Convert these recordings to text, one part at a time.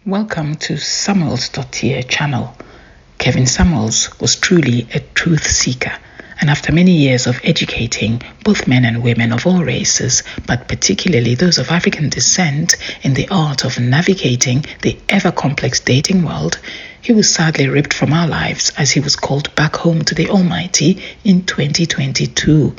Welcome to Samuels.here channel. Kevin Samuels was truly a truth seeker, and after many years of educating both men and women of all races, but particularly those of African descent, in the art of navigating the ever-complex dating world, he was sadly ripped from our lives as he was called back home to the Almighty in 2022.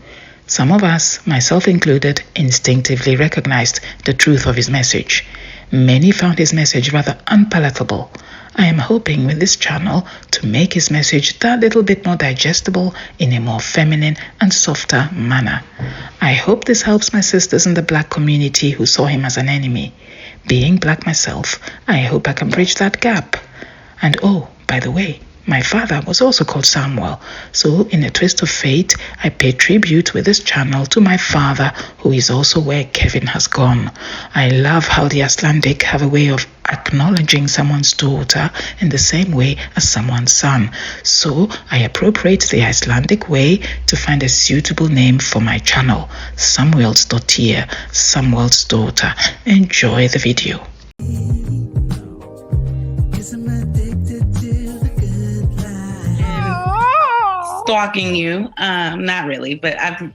Some of us, myself included, instinctively recognized the truth of his message. Many found his message rather unpalatable. I am hoping with this channel to make his message that little bit more digestible in a more feminine and softer manner. I hope this helps my sisters in the Black community who saw him as an enemy. Being Black myself, I hope I can bridge that gap. And oh, by the way, my father was also called Samuel, so in a twist of fate, I pay tribute with this channel to my father, who is also where Kevin has gone. I love how the Icelandic have a way of acknowledging someone's daughter in the same way as someone's son. So I appropriate the Icelandic way to find a suitable name for my channel, Samuels.here, Samuel's daughter. Enjoy the video. Stalking you, not really, but I've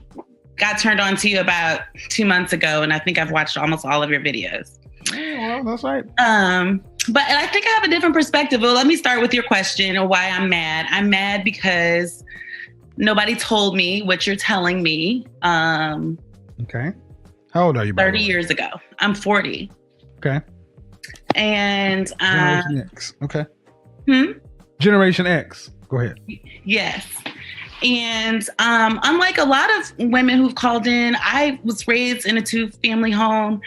got turned on to you about 2 months ago, and I think I've watched almost all of your videos. Well, that's right. But I think I have a different perspective. Well, let me start with your question of why I'm mad. I'm mad because nobody told me what you're telling me. Okay. How old are you? 30 years ago. I'm 40. Okay. And Generation X. Okay. Generation X. Go ahead. Yes. And unlike a lot of women who've called in, I was raised in a two-family home.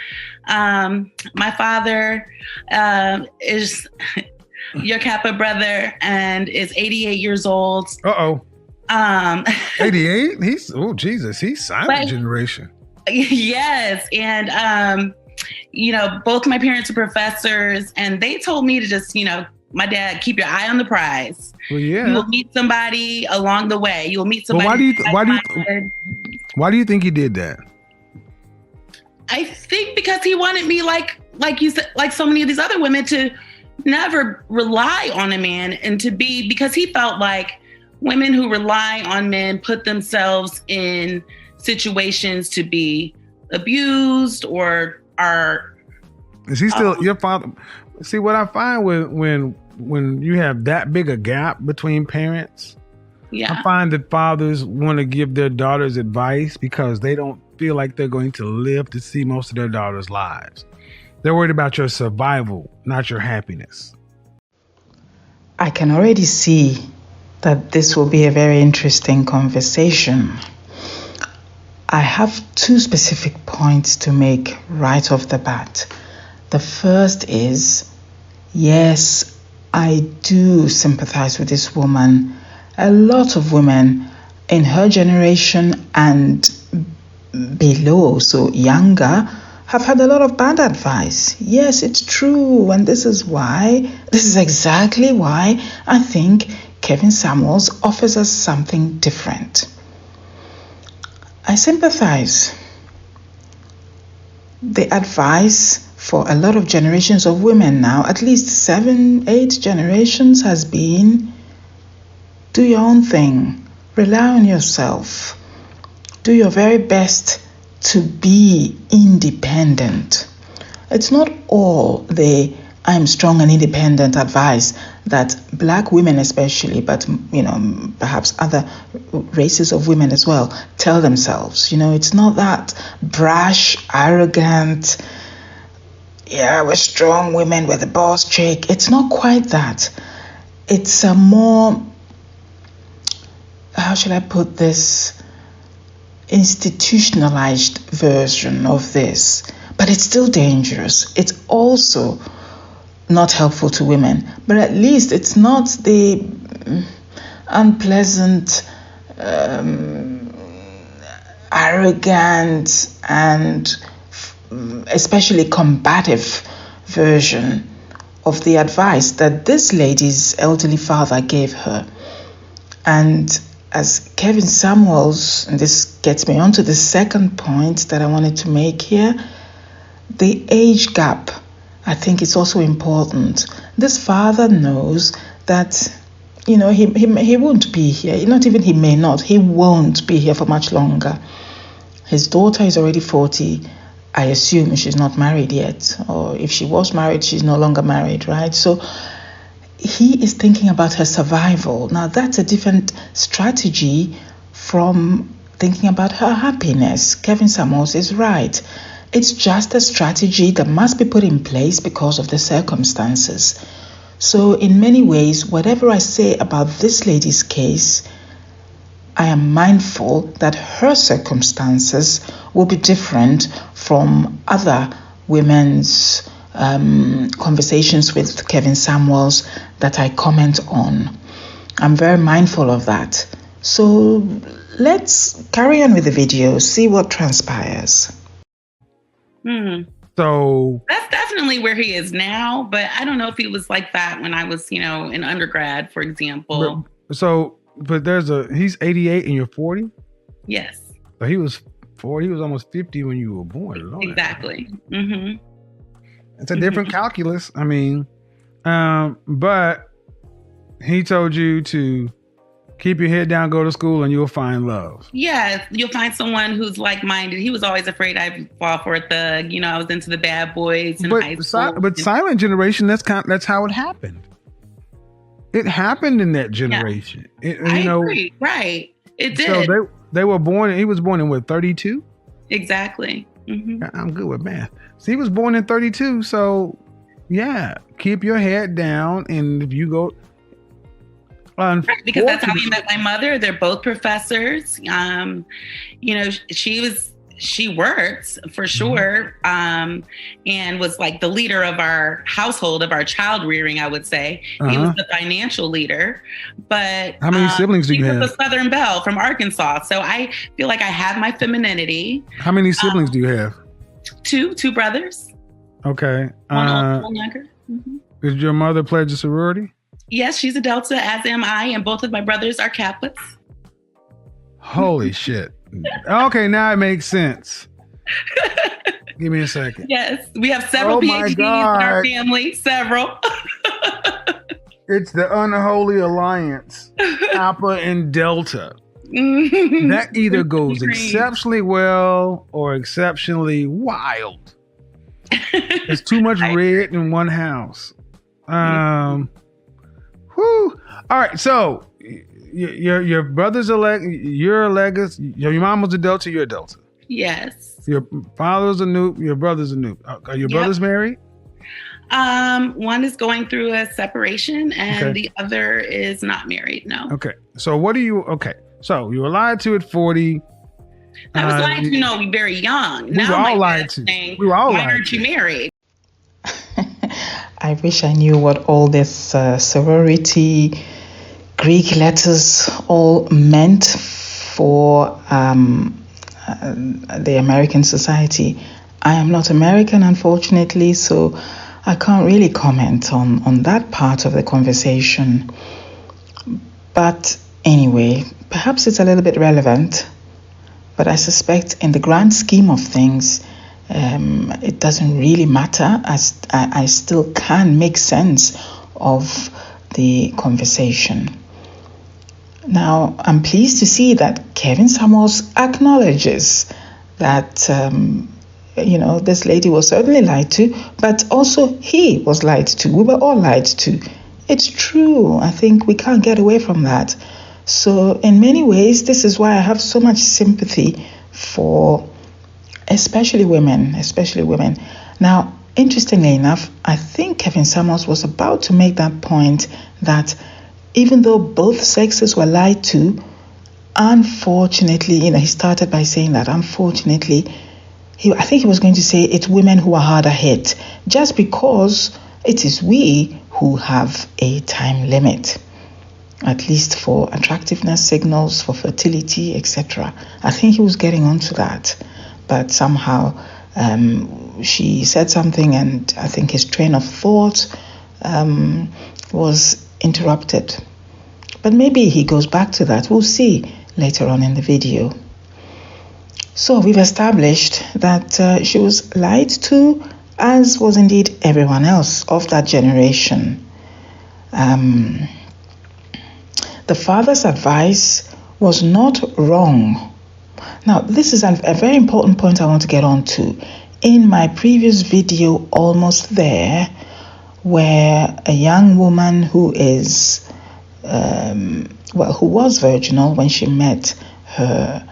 My father is your Kappa brother and is 88 years old. 88? He's silent generation. Yes. And, both my parents are professors, and they told me to just, my dad, keep your eye on the prize. Well, yeah. You will meet somebody along the way. You will meet somebody. Why do you think he did that? I think because he wanted me, like you said, like so many of these other women, to never rely on a man, and because he felt like women who rely on men put themselves in situations to be abused or are. Is he still your father? See, what I find when you have that big a gap between parents, I find that fathers want to give their daughters advice because they don't feel like they're going to live to see most of their daughters' lives. They're worried about your survival, not your happiness. I can already see that this will be a very interesting conversation. I have two specific points to make right off the bat. The first is, yes, I do sympathize with this woman. A lot of women in her generation and below, so younger, have had a lot of bad advice. Yes, it's true. And this is exactly why I think Kevin Samuels offers us something different. I sympathize. The advice for a lot of generations of women now, at least 7-8 generations, has been, do your own thing, rely on yourself, do your very best to be independent. It's not all the I'm strong and independent advice that Black women especially, but perhaps other races of women as well, tell themselves. It's not that brash, arrogant, we're strong women, we're the boss chick. It's not quite that. It's a more, how should I put this, institutionalized version of this. But it's still dangerous. It's also not helpful to women. But at least it's not the unpleasant, arrogant, and especially combative version of the advice that this lady's elderly father gave her. And as Kevin Samuels, and this gets me onto the second point that I wanted to make here, the age gap I think it's also important. This father knows that, he won't be here. Not even he may not. He won't be here for much longer. His daughter is already 40. I assume she's not married yet. Or if she was married, she's no longer married, right? So he is thinking about her survival. Now, that's a different strategy from thinking about her happiness. Kevin Samuels is right. It's just a strategy that must be put in place because of the circumstances. So in many ways, whatever I say about this lady's case, I am mindful that her circumstances will be different from other women's conversations with Kevin Samuels that I comment on. I'm very mindful of that. So let's carry on with the video, see what transpires. So that's definitely where he is now, but I don't know if he was like that when I was, in undergrad, for example. But he's 88 and you're 40? Yes. So he was 40, he was almost 50 when you were born. Exactly. Mm-hmm. It's a different calculus. I mean, but he told you to keep your head down, go to school, and you'll find love. Yeah, you'll find someone who's like-minded. He was always afraid I'd fall for a thug. I was into the bad boys in high school. But Silent Generation, that's how it happened. It happened in that generation. Yeah. I agree. Right. It did. So they were born. He was born in what, 32? Exactly. Mm-hmm. I'm good with math. So he was born in 32. So yeah, keep your head down, and if you go. Right, because that's how he met my mother. They're both professors. She worked for sure, and was like the leader of our household, of our child rearing, I would say. He was the financial leader. But how many siblings do you have? He was a Southern Belle from Arkansas. So I feel like I have my femininity. How many siblings do you have? Two brothers. Okay. One older, one younger. Mm-hmm. Did your mother pledge a sorority? Yes, she's a Delta, as am I, and both of my brothers are Catholics. Holy shit. Okay, now it makes sense. Give me a second. Yes, we have several PhDs in our family, several. It's the unholy alliance, Alpha and Delta. That either goes exceptionally well or exceptionally wild. There's too much red in one house. Whew. All right, so your brother's you're a legacy. Your mom was a Delta, you're a Delta. Yes. Your father's a Nupe, your brother's a Nupe. Are your brothers married? One is going through a separation and the other is not married, no. Okay. So so you were lied to at 40. I was lied to, very young. We were all lied to. We were all lied to. Why aren't you married? I wish I knew what all this sorority Greek letters all meant for the American society. I am not American, unfortunately, so I can't really comment on that part of the conversation. But anyway, perhaps it's a little bit relevant, but I suspect in the grand scheme of things, it doesn't really matter, as I still can make sense of the conversation. Now, I'm pleased to see that Kevin Samuels acknowledges that, this lady was certainly lied to, but also he was lied to. We were all lied to. It's true. I think we can't get away from that. So in many ways, this is why I have so much sympathy for especially women. Now, interestingly enough, I think Kevin Samuels was about to make that point that even though both sexes were lied to, unfortunately, he started by saying that, unfortunately, I think he was going to say it's women who are harder hit, just because it is we who have a time limit, at least for attractiveness signals, for fertility, etc. I think he was getting onto that, but somehow she said something, and I think his train of thought was interrupted. But maybe he goes back to that. We'll see later on in the video. So we've established that she was lied to as was indeed everyone else of that generation. The father's advice was not wrong. Now, this is a very important point I want to get on to. In my previous video, Almost There, where a young woman who is, who was virginal when she met her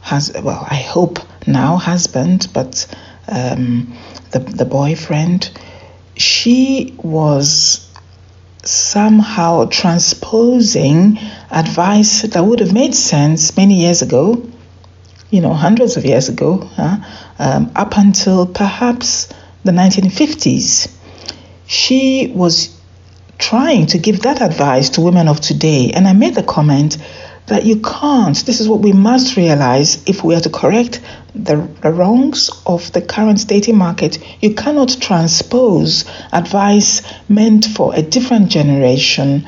I hope now husband, but the boyfriend, she was somehow transposing advice that would have made sense many years ago, hundreds of years ago, up until perhaps the 1950s. She was trying to give that advice to women of today. And I made the comment that you can't. This is what we must realize if we are to correct the wrongs of the current dating market. You cannot transpose advice meant for a different generation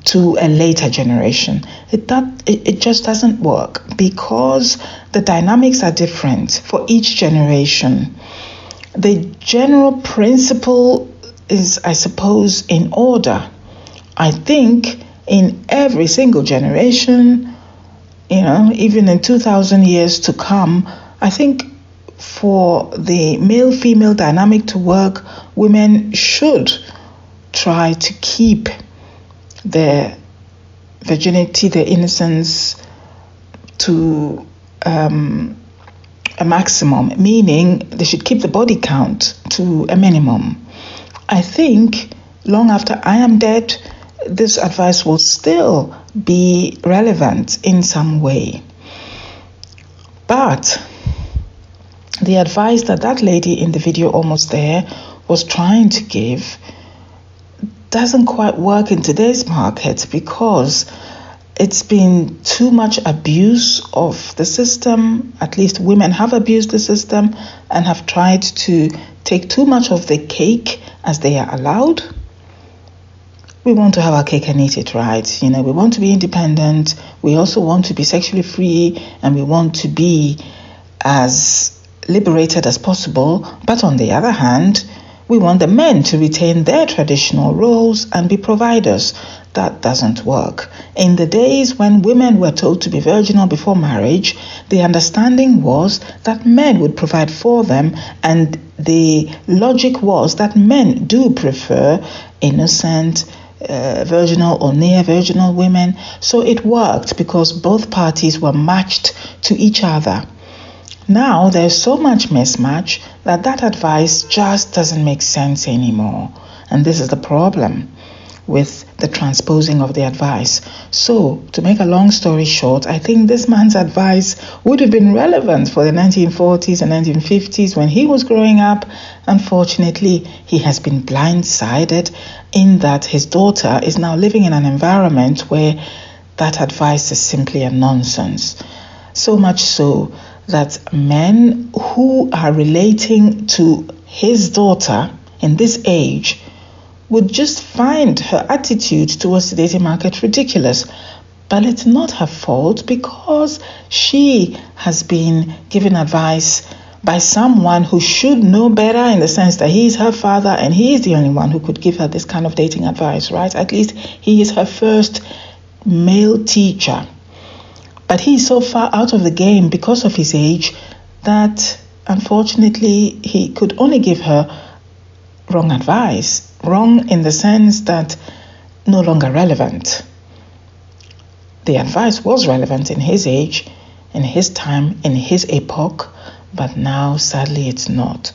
to a later generation. It just doesn't work, because the dynamics are different for each generation. The general principle is, I suppose, in order. I think in every single generation, even in 2,000 years to come, I think for the male-female dynamic to work, women should try to keep their virginity, their innocence to a maximum, meaning they should keep the body count to a minimum. I think long after I am dead, this advice will still be relevant in some way. But the advice that lady in the video Almost There was trying to give doesn't quite work in today's market, because it's been too much abuse of the system. At least women have abused the system and have tried to take too much of the cake as they are allowed. We want to have our cake and eat it, right? We want to be independent. We also want to be sexually free, and we want to be as liberated as possible. But on the other hand, we want the men to retain their traditional roles and be providers. That doesn't work. In the days when women were told to be virginal before marriage, the understanding was that men would provide for them, and the logic was that men do prefer innocent, virginal or near virginal women. So it worked because both parties were matched to each other. Now there's so much mismatch that advice just doesn't make sense anymore. And this is the problem with the transposing of the advice. So, to make a long story short, I think this man's advice would have been relevant for the 1940s and 1950s when he was growing up. Unfortunately, he has been blindsided in that his daughter is now living in an environment where that advice is simply a nonsense. So much so that men who are relating to his daughter in this age would just find her attitude towards the dating market ridiculous. But it's not her fault, because she has been given advice by someone who should know better, in the sense that he is her father and he is the only one who could give her this kind of dating advice, right? At least he is her first male teacher. But he is so far out of the game because of his age that unfortunately he could only give her wrong advice. Wrong in the sense that no longer relevant. The advice was relevant in his age, in his time, in his epoch, but now sadly it's not.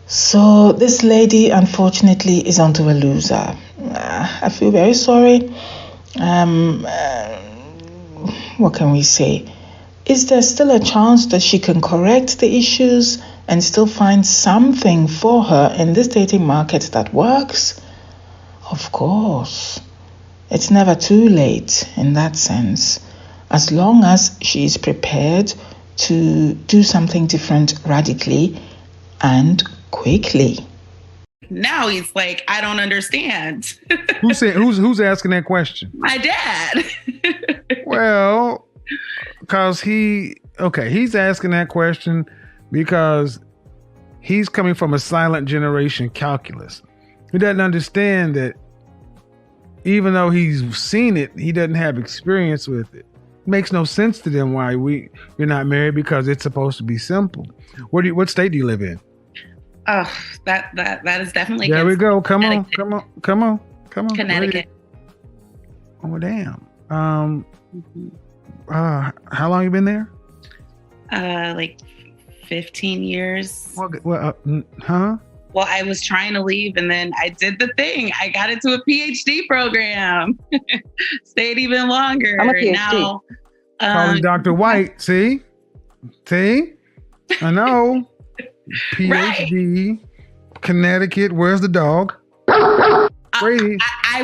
So this lady unfortunately is onto a loser. I feel very sorry. What can we say? Is there still a chance that she can correct the issues and still find something for her in this dating market that works? Of course. It's never too late in that sense, as long as she is prepared to do something different radically and quickly. Now he's like, I don't understand. Who's asking that question? My dad. Well, because he's asking that question because he's coming from a silent generation calculus. He doesn't understand that even though he's seen it, he doesn't have experience with it. It makes no sense to them why you're not married, because it's supposed to be simple. What state do you live in? Oh, that is definitely. There we go. Come on. Connecticut. Oh damn. How long you been there? Like 15 years. Huh? Well, I was trying to leave, and then I did the thing. I got into a PhD program. Stayed even longer. I'm a PhD. Now, calling Dr. White. See? I know. PhD, right. Connecticut. Where's the dog? I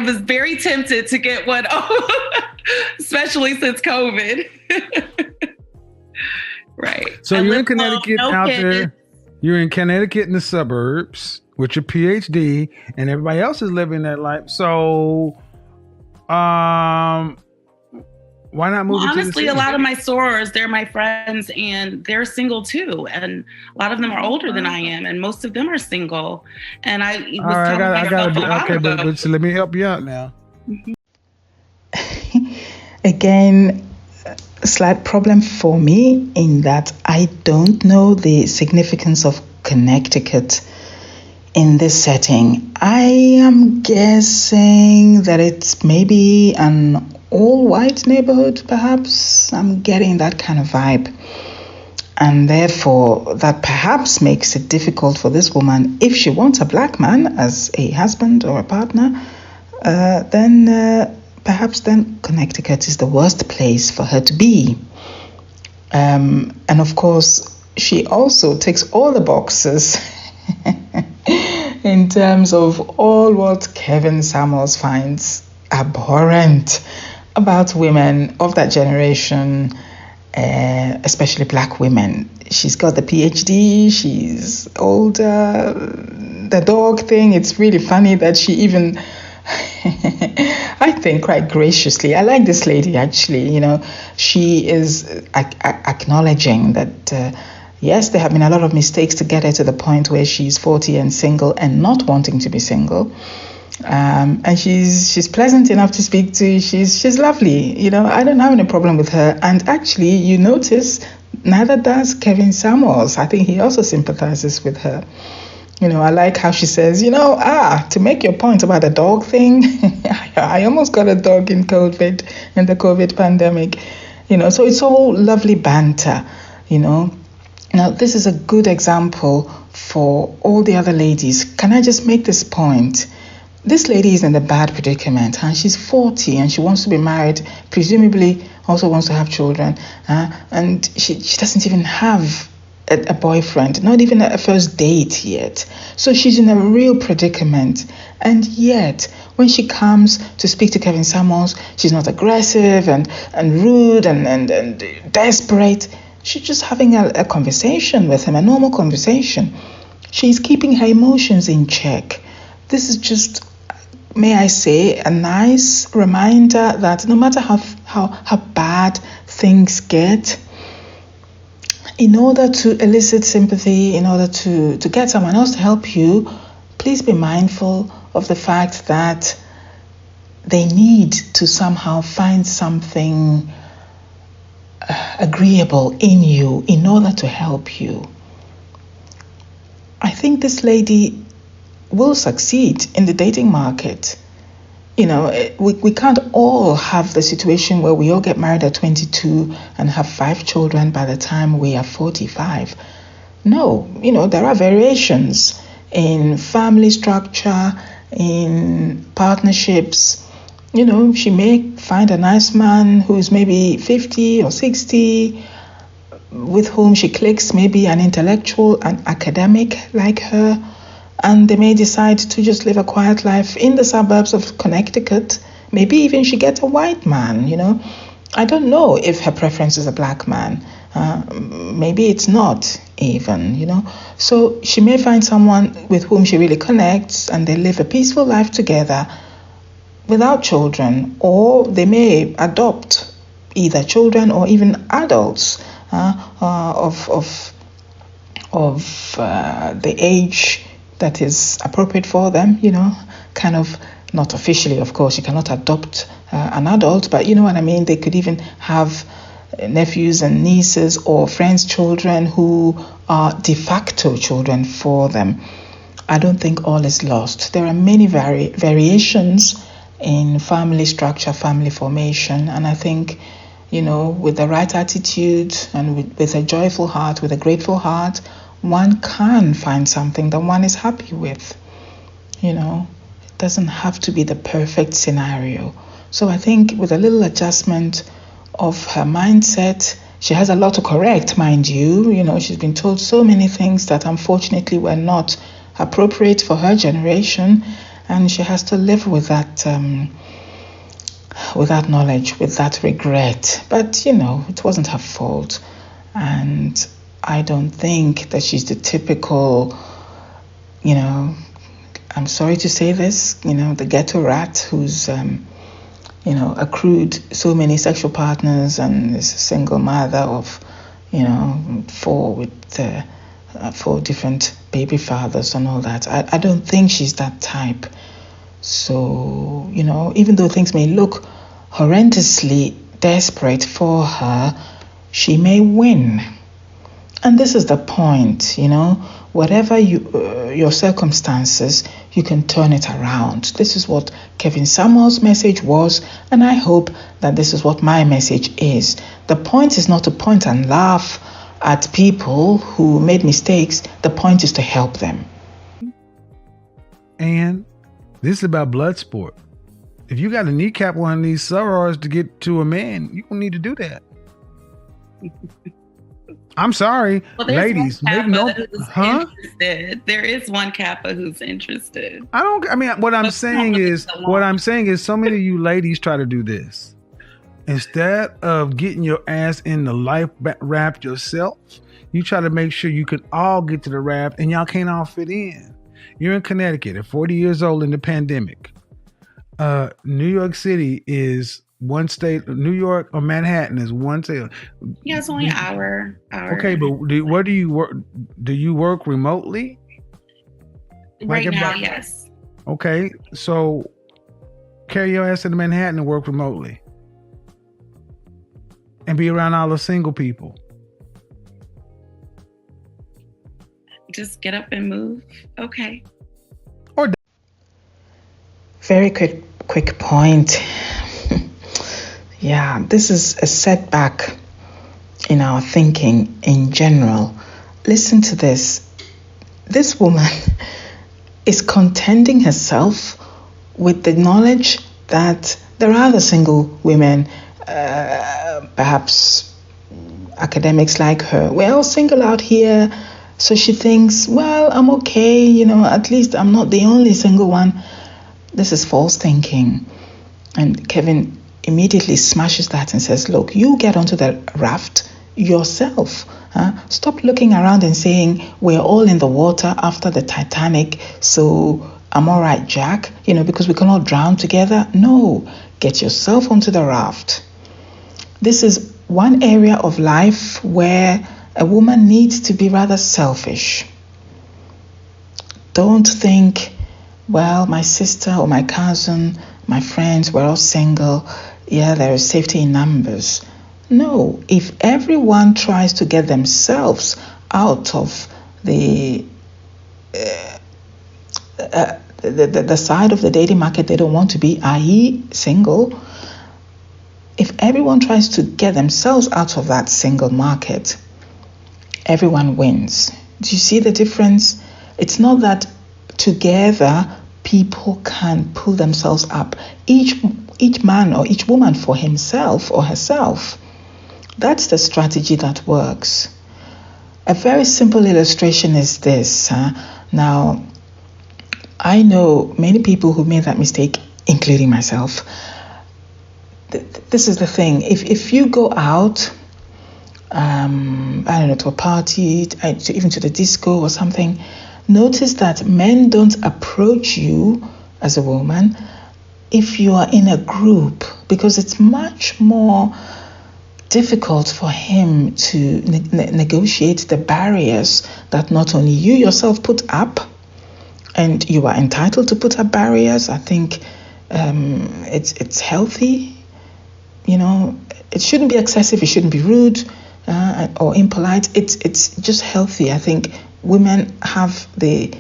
was very tempted to get one, especially since COVID. Right. So you're in Connecticut out there. You're in Connecticut in the suburbs with your PhD, and everybody else is living that life. So, why not move? Honestly, a lot of my sorors, they're my friends, and they're single too. And a lot of them are older than I am, and most of them are single. And I was telling myself but let me help you out now. Again, a slight problem for me in that I don't know the significance of Connecticut in this setting. I am guessing that it's maybe an all-white neighborhood, perhaps. I'm getting that kind of vibe. And therefore, that perhaps makes it difficult for this woman, if she wants a black man as a husband or a partner, then Connecticut is the worst place for her to be. And of course, she also ticks all the boxes in terms of all what Kevin Samuels finds abhorrent about women of that generation, especially black women. She's got the PhD, she's older, the dog thing. It's really funny that she even... I think quite graciously, I like this lady actually, she is acknowledging that yes, there have been a lot of mistakes to get her to the point where she's 40 and single and not wanting to be single, and she's pleasant enough to speak to. She's lovely, I don't have any problem with her. And actually, you notice neither does Kevin Samuels. I think he also sympathizes with her. I like how she says, to make your point about the dog thing, I almost got a dog in the COVID pandemic, so it's all lovely banter, Now, this is a good example for all the other ladies. Can I just make this point? This lady is in a bad predicament, and she's 40 and she wants to be married, presumably also wants to have children, and she doesn't even have a boyfriend, not even a first date yet. So she's in a real predicament. And yet, when she comes to speak to Kevin Samuels, she's not aggressive and rude and desperate. She's just having a conversation with him, a normal conversation. She's keeping her emotions in check. This is just, may I say, a nice reminder that no matter how bad things get, in order to elicit sympathy, in order to get someone else to help you, please be mindful of the fact that they need to somehow find something agreeable in you in order to help you. I think this lady will succeed in the dating market. We can't all have the situation where we all get married at 22 and have 5 children by the time we are 45. No, there are variations in family structure, in partnerships. She may find a nice man who's maybe 50 or 60, with whom she clicks, maybe an intellectual, an academic like her. And they may decide to just live a quiet life in the suburbs of Connecticut. Maybe even she gets a white man, I don't know if her preference is a black man. Maybe it's not even, So she may find someone with whom she really connects and they live a peaceful life together without children. Or they may adopt either children or even adults of the age that is appropriate for them, kind of not officially, of course. You cannot adopt an adult, but you know what I mean? They could even have nephews and nieces or friends' children who are de facto children for them. I don't think all is lost. There are many variations in family structure, family formation, and I think, with the right attitude and with a joyful heart, with a grateful heart, one can find something that one is happy with. It doesn't have to be the perfect scenario. So I think with a little adjustment of her mindset, she has a lot to correct, mind you. She's been told so many things that unfortunately were not appropriate for her generation, and she has to live with that knowledge, with that regret. But it wasn't her fault, and I don't think that she's the typical, I'm sorry to say this, the ghetto rat who's accrued so many sexual partners and is a single mother of four different baby fathers and all that. I don't think she's that type. So, even though things may look horrendously desperate for her, she may win. And this is the point, whatever your circumstances, you can turn it around. This is what Kevin Samuel's message was, and I hope that this is what my message is. The point is not to point and laugh at people who made mistakes. The point is to help them. And this is about blood sport. If you got to kneecap one of these sorors to get to a man, you don't need to do that. I'm sorry, ladies. Interested. There is one Kappa who's interested. What I'm saying is so many of you ladies try to do this. Instead of getting your ass in the life raft yourself, you try to make sure you can all get to the raft, and y'all can't all fit in. You're in Connecticut at 40 years old in the pandemic. New York City is one state. New York or Manhattan is one state. Yeah, it's only an hour. Okay, but where do you work? Do you work remotely? Right now, yes. Okay, so carry your ass into Manhattan and work remotely. And be around all the single people. Just get up and move. Okay. Very quick point. Yeah, this is a setback in our thinking in general. Listen to this. This woman is contending herself with the knowledge that there are other single women, perhaps academics like her. We're all single out here. So she thinks, well, I'm okay. At least I'm not the only single one. This is false thinking. And Kevin immediately smashes that and says, look, you get onto the raft yourself. Stop looking around and saying we're all in the water after the Titanic, so I'm all right, Jack, because we cannot drown together. No, get yourself onto the raft. This is one area of life where a woman needs to be rather selfish. Don't think, well, my sister or my cousin, my friends, we're all single. Yeah, there is safety in numbers. No, if everyone tries to get themselves out of the side of the dating market they don't want to be, i.e. single, if everyone tries to get themselves out of that single market, everyone wins. Do you see the difference? It's not that together people can pull themselves up. Each man or each woman for himself or herself. That's the strategy that works. A very simple illustration is this. Now, I know many people who made that mistake, including myself. This is the thing. If you go out, to a party, even to the disco or something, notice that men don't approach you as a woman if you are in a group, because it's much more difficult for him to negotiate the barriers that not only you yourself put up, and you are entitled to put up barriers. I think it's healthy. It shouldn't be excessive. It shouldn't be rude or impolite. It's just healthy. I think women have the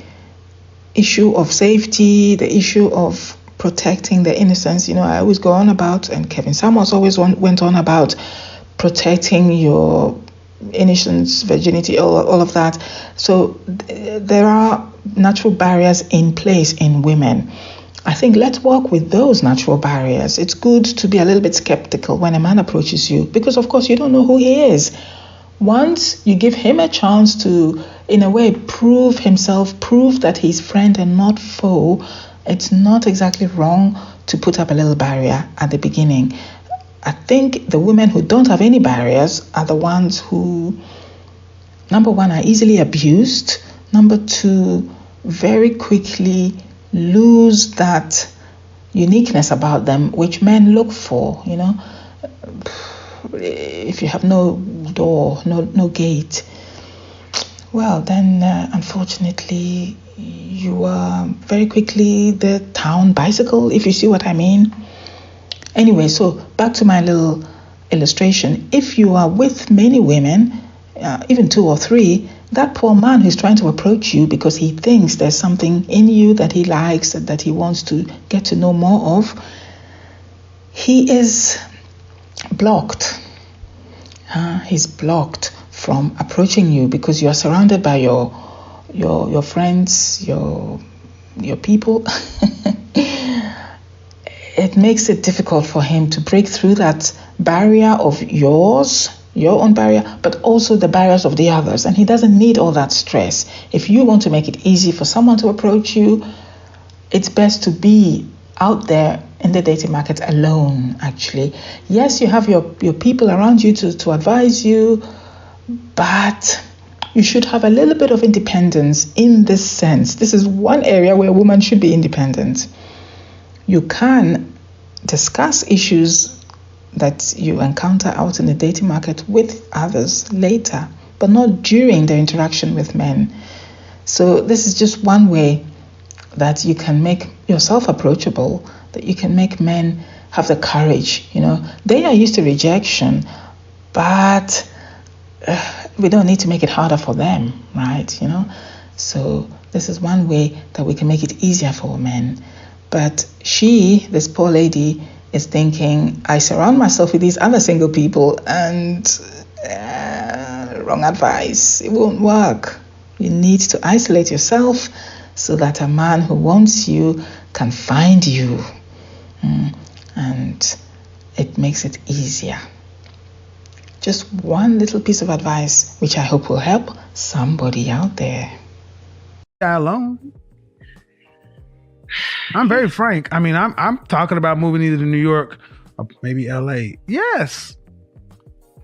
issue of safety, the issue of protecting their innocence. I always go on about, and Kevin Samuels always went on about protecting your innocence, virginity, all of that. So there are natural barriers in place in women. I think let's work with those natural barriers. It's good to be a little bit skeptical when a man approaches you, because of course you don't know who he is. Once you give him a chance to, in a way, prove that he's friend and not foe, it's not exactly wrong to put up a little barrier at the beginning. I think the women who don't have any barriers are the ones who, number one, are easily abused. Number two, very quickly lose that uniqueness about them, which men look for. If you have no door, no gate, well, then unfortunately you are very quickly the town bicycle, if you see what I mean. Anyway, so back to my little illustration. If you are with many women, even 2 or 3, that poor man who's trying to approach you because he thinks there's something in you that he likes, that he wants to get to know more of, he is blocked. He's blocked from approaching you because you are surrounded by your friends, your people. It makes it difficult for him to break through that barrier of yours, your own barrier, but also the barriers of the others. And he doesn't need all that stress. If you want to make it easy for someone to approach you, it's best to be out there in the dating market alone, actually. Yes, you have your people around you to advise you, but you should have a little bit of independence in this sense. This is one area where a woman should be independent. You can discuss issues that you encounter out in the dating market with others later, but not during the interaction with men. So this is just one way that you can make yourself approachable, that you can make men have the courage. They are used to rejection, but we don't need to make it harder for them, right? So this is one way that we can make it easier for men. But this poor lady, is thinking, I surround myself with these other single people and wrong advice. It won't work. You need to isolate yourself so that a man who wants you can find you. And it makes it easier. Just one little piece of advice, which I hope will help somebody out there. Alone. I'm very frank. I mean, I'm talking about moving either to New York or maybe LA. Yes.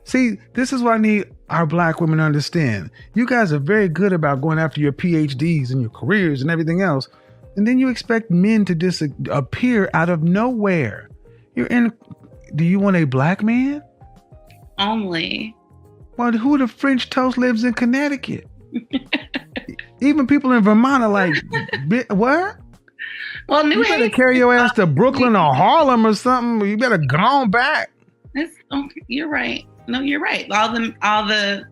See, this is what I need our black women to understand. You guys are very good about going after your PhDs and your careers and everything else. And then you expect men to disappear out of nowhere. Do you want a black man? Only. Well, who the French toast lives in Connecticut? Even people in Vermont are like, what? Well, you better carry your ass to Brooklyn or Harlem or something. You better go on back. You're right. No, you're right. All the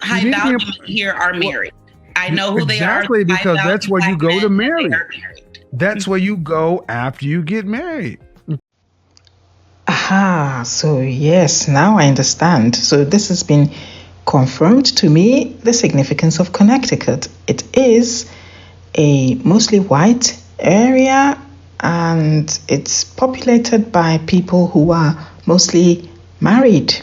high value here are married. I know who they are. Exactly, because that's where you go to marry. That's where you go after you get married. Aha, so yes, now I understand. So this has been confirmed to me, the significance of Connecticut. It is a mostly white area and it's populated by people who are mostly married.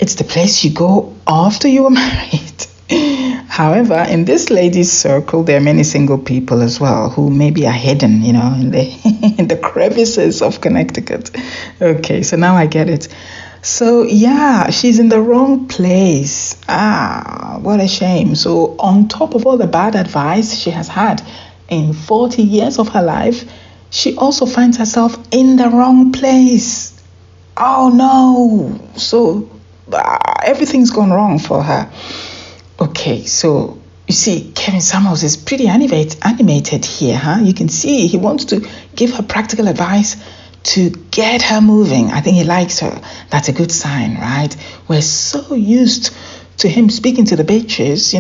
It's the place you go after you are married. However, in this lady's circle, there are many single people as well who maybe are hidden, in the crevices of Connecticut. Okay, so now I get it. So yeah, she's in the wrong place. What a shame. So on top of all the bad advice she has had in 40 years of her life, she also finds herself in the wrong place. Oh no! So everything's gone wrong for her. Okay, so you see, Kevin Samuels is pretty animated here, huh? You can see he wants to give her practical advice to get her moving. I think he likes her. That's a good sign, right? We're so used to him speaking to the bitches,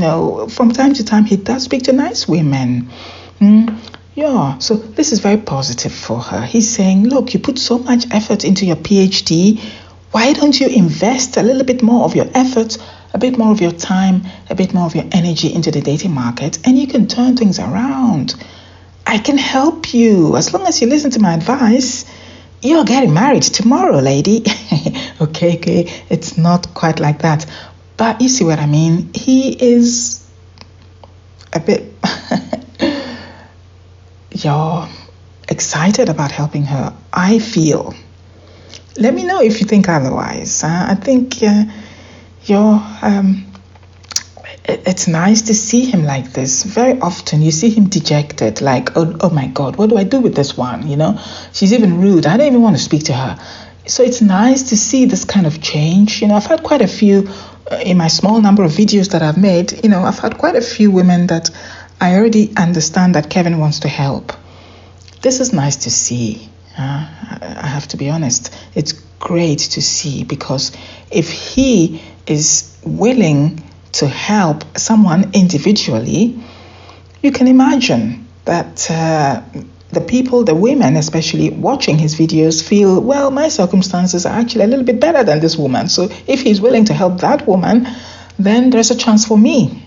from time to time he does speak to nice women. Yeah, so this is very positive for her. He's saying, look, you put so much effort into your PhD. Why don't you invest a little bit more of your effort, a bit more of your time, a bit more of your energy into the dating market, and you can turn things around. I can help you. As long as you listen to my advice, you're getting married tomorrow, lady. Okay, it's not quite like that. But you see what I mean? He is a bit... You're excited about helping her, I feel. Let me know if you think otherwise. I think it's nice to see him like this. Very often you see him dejected, like, oh my God, what do I do with this one? She's even rude. I don't even want to speak to her. So it's nice to see this kind of change. I've had quite a few, in my small number of videos that I've made, I've had quite a few women that I already understand that Kevin wants to help. This is nice to see. I have to be honest. It's great to see, because if he is willing to help someone individually, you can imagine that the women especially watching his videos feel, well, my circumstances are actually a little bit better than this woman. So if he's willing to help that woman, then there's a chance for me.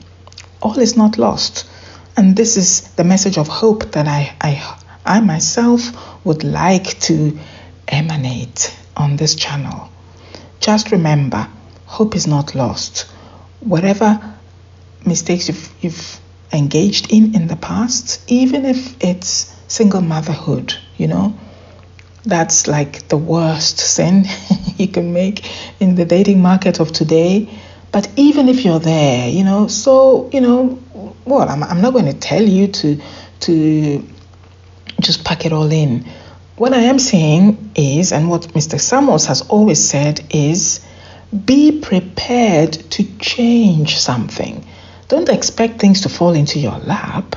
All is not lost. And this is the message of hope that I myself would like to emanate on this channel. Just remember, hope is not lost. Whatever mistakes you've engaged in the past, even if it's single motherhood, that's like the worst sin you can make in the dating market of today. But even if you're there, I'm not going to tell you to just pack it all in. What I am saying is, and what Mr. Samuels has always said is, be prepared to change something. Don't expect things to fall into your lap.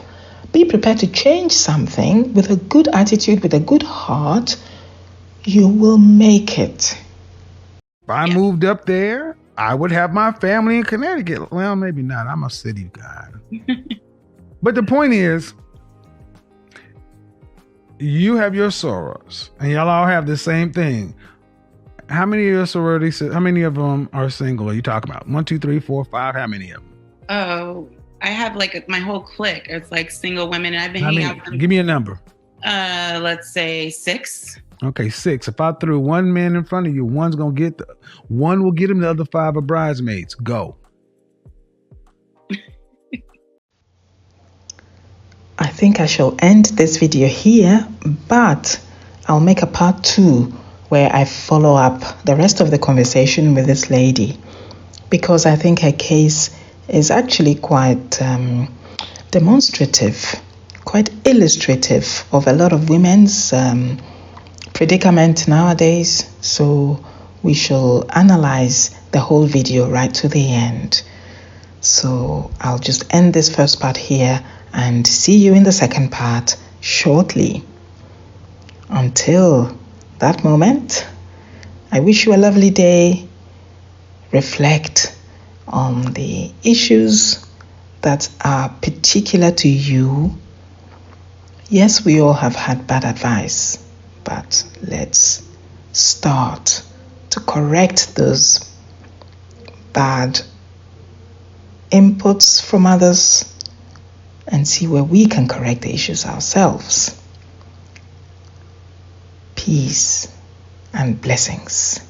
Be prepared to change something with a good attitude, with a good heart. You will make it. If I moved up there, I would have my family in Connecticut. Well, maybe not. I'm a city guy. But the point is, you have your sorors, and y'all all have the same thing. How many of your sororities, how many of them are single? Are you talking about 1, 2, 3, 4, 5? How many of them? Oh, I have like my whole clique. It's like single women, and I've been hanging out with them. Give me a number. Let's say 6. Okay, 6. If I threw one man in front of you, one will get him, the other 5 are bridesmaids. Go. I think I shall end this video here, but I'll make a part 2 where I follow up the rest of the conversation with this lady, because I think her case is actually quite demonstrative, quite illustrative of a lot of women's predicament nowadays. So we shall analyze the whole video right to the end. So I'll just end this first part here and see you in the second part shortly. Until that moment, I wish you a lovely day. Reflect on the issues that are particular to you. Yes, we all have had bad advice, but let's start to correct those bad inputs from others and see where we can correct the issues ourselves. Peace and blessings.